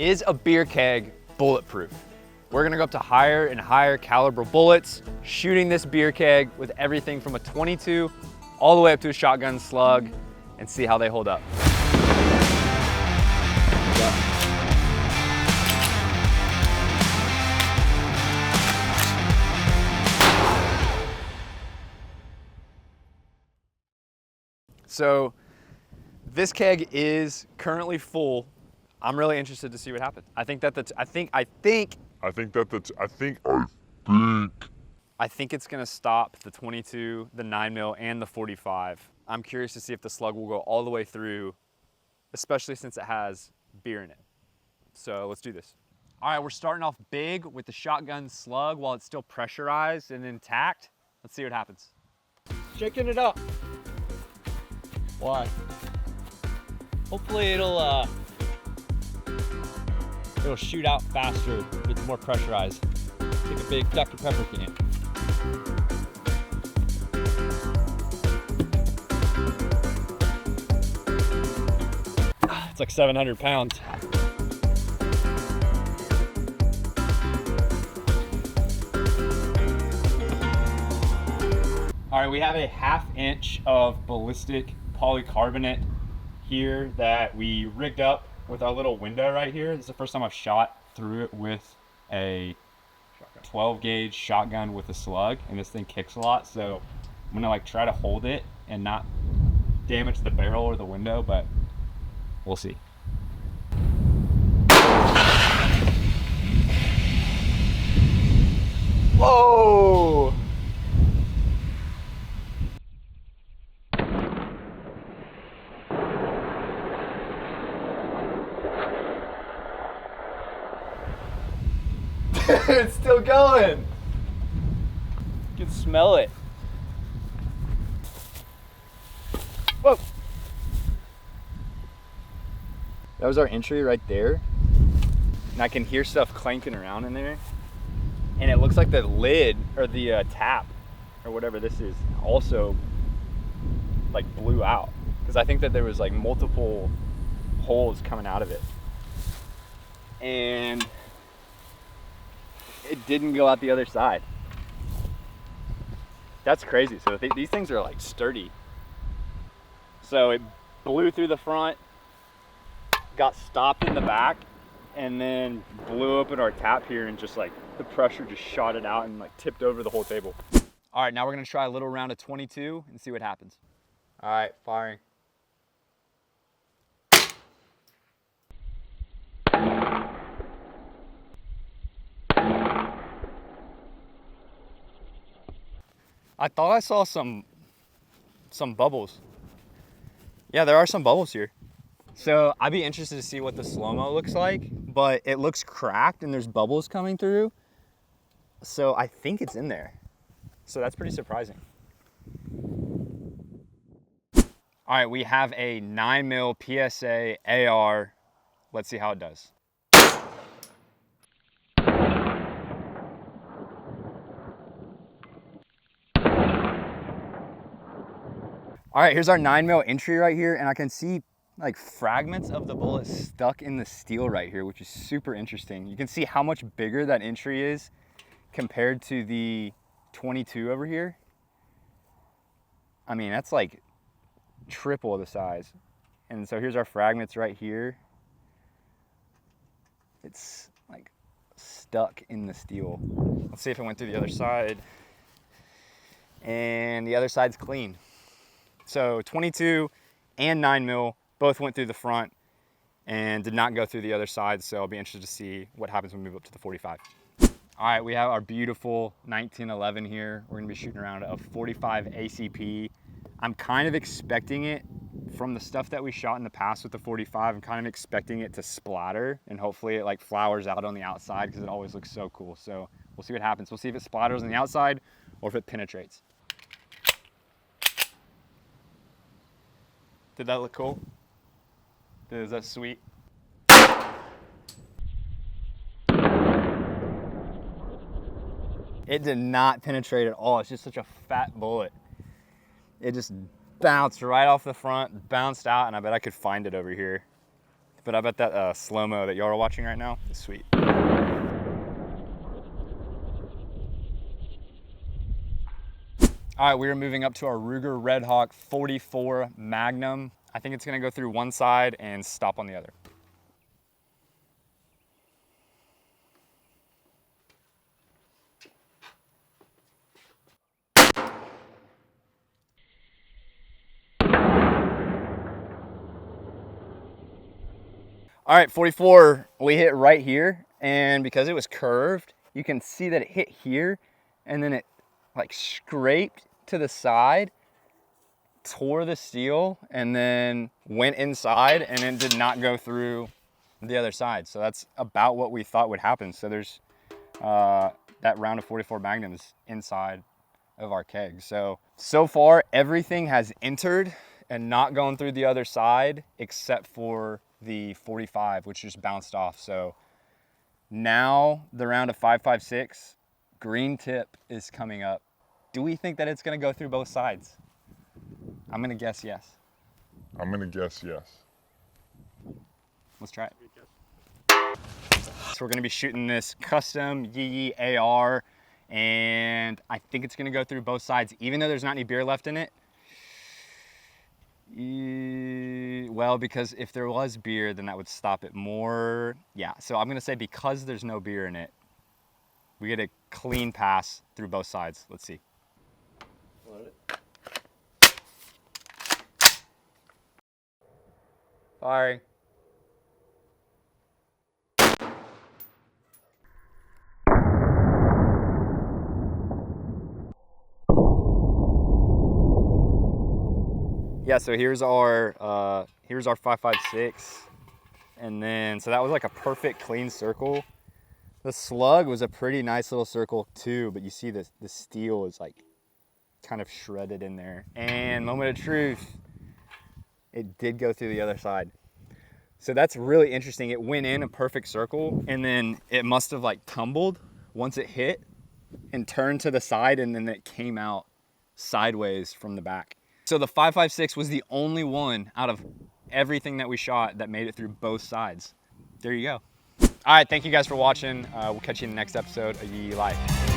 Is a beer keg bulletproof? We're gonna go up to higher and higher caliber bullets, shooting this beer keg with everything from a 22 all the way up to a shotgun slug, and see how they hold up. So this keg is currently full. I'm really interested to see what happens. I think it's gonna stop the 22, the 9mm, and the 45. I'm curious to see if the slug will go all the way through, especially since it has beer in it. So let's do this. All right, we're starting off big with the shotgun slug while it's still pressurized and intact. Let's see what happens. Shaking it up. Why? Hopefully it'll shoot out faster if it's more pressurized. Take a big Dr. Pepper can. It's like 700 pounds. All right, we have a 1/2 inch of ballistic polycarbonate here that we rigged up with our little window right here. This is the first time I've shot through it with a 12 gauge shotgun with a slug, and this thing kicks a lot, so I'm gonna like try to hold it and not damage the barrel or the window, but we'll see. Whoa! It's still going. You can smell it. Whoa. That was our entry right there. And I can hear stuff clanking around in there. And it looks like the lid or the tap or whatever this is also like blew out. Because I think that there was like multiple holes coming out of it. And it didn't go out the other side. That's crazy. So these things are like sturdy. So it blew through the front, got stopped in the back, and then blew open our tap here, and just like the pressure just shot it out and like tipped over the whole table. All right, now we're gonna try a little round of 22 and see what happens. All right, firing. I thought I saw some bubbles. Yeah, there are some bubbles here. So I'd be interested to see what the slow-mo looks like, but it looks cracked and there's bubbles coming through. So I think it's in there. So that's pretty surprising. All right, we have a 9mm PSA AR. Let's see how it does. All right, here's our 9mm entry right here, and I can see like fragments of the bullet stuck in the steel right here, which is super interesting. You can see how much bigger that entry is compared to the 22 over here. I mean, that's like triple the size. And so here's our fragments right here. It's like stuck in the steel. Let's see if it went through the other side. And the other side's clean. So 22 and 9mm both went through the front and did not go through the other side. So I'll be interested to see what happens when we move up to the 45. All right, we have our beautiful 1911 here. We're gonna be shooting around a 45 ACP. I'm kind of expecting it from the stuff that we shot in the past with the 45. I'm kind of expecting it to splatter, and hopefully it like flowers out on the outside because it always looks so cool. So we'll see what happens. We'll see if it splatters on the outside or if it penetrates. Did that look cool? Is that sweet? It did not penetrate at all. It's just such a fat bullet. It just bounced right off the front, bounced out, and I bet I could find it over here. But I bet that slow-mo that y'all are watching right now is sweet. All right, we are moving up to our Ruger Red Hawk 44 Magnum. I think it's gonna go through one side and stop on the other. All right, 44, we hit right here, and because it was curved, you can see that it hit here, and then it like scraped to the side, tore the steel, and then went inside, and then did not go through the other side. So that's about what we thought would happen. So there's that round of 44 Magnums inside of our keg. So far everything has entered and not gone through the other side except for the 45, which just bounced off. So now the round of 5.56, green tip is coming up. Do we think that it's gonna go through both sides? I'm gonna guess yes. I'm gonna guess yes. Let's try it. So we're gonna be shooting this custom Yee AR, and I think it's gonna go through both sides, even though there's not any beer left in it. Well, because if there was beer, then that would stop it more. Yeah, so I'm gonna say because there's no beer in it, we get a clean pass through both sides. Let's see. Sorry. Yeah, so here's our 5.56, and then so that was like a perfect clean circle. The slug was a pretty nice little circle too, but you see the steel is like kind of shredded in there. And moment of truth, it did go through the other side. So that's really interesting. It went in a perfect circle, and then it must have like tumbled once it hit and turned to the side, and then it came out sideways from the back. So the 5.56 was the only one out of everything that we shot that made it through both sides. There you go. All right, thank you guys for watching. We'll catch you in the next episode of Yee Life.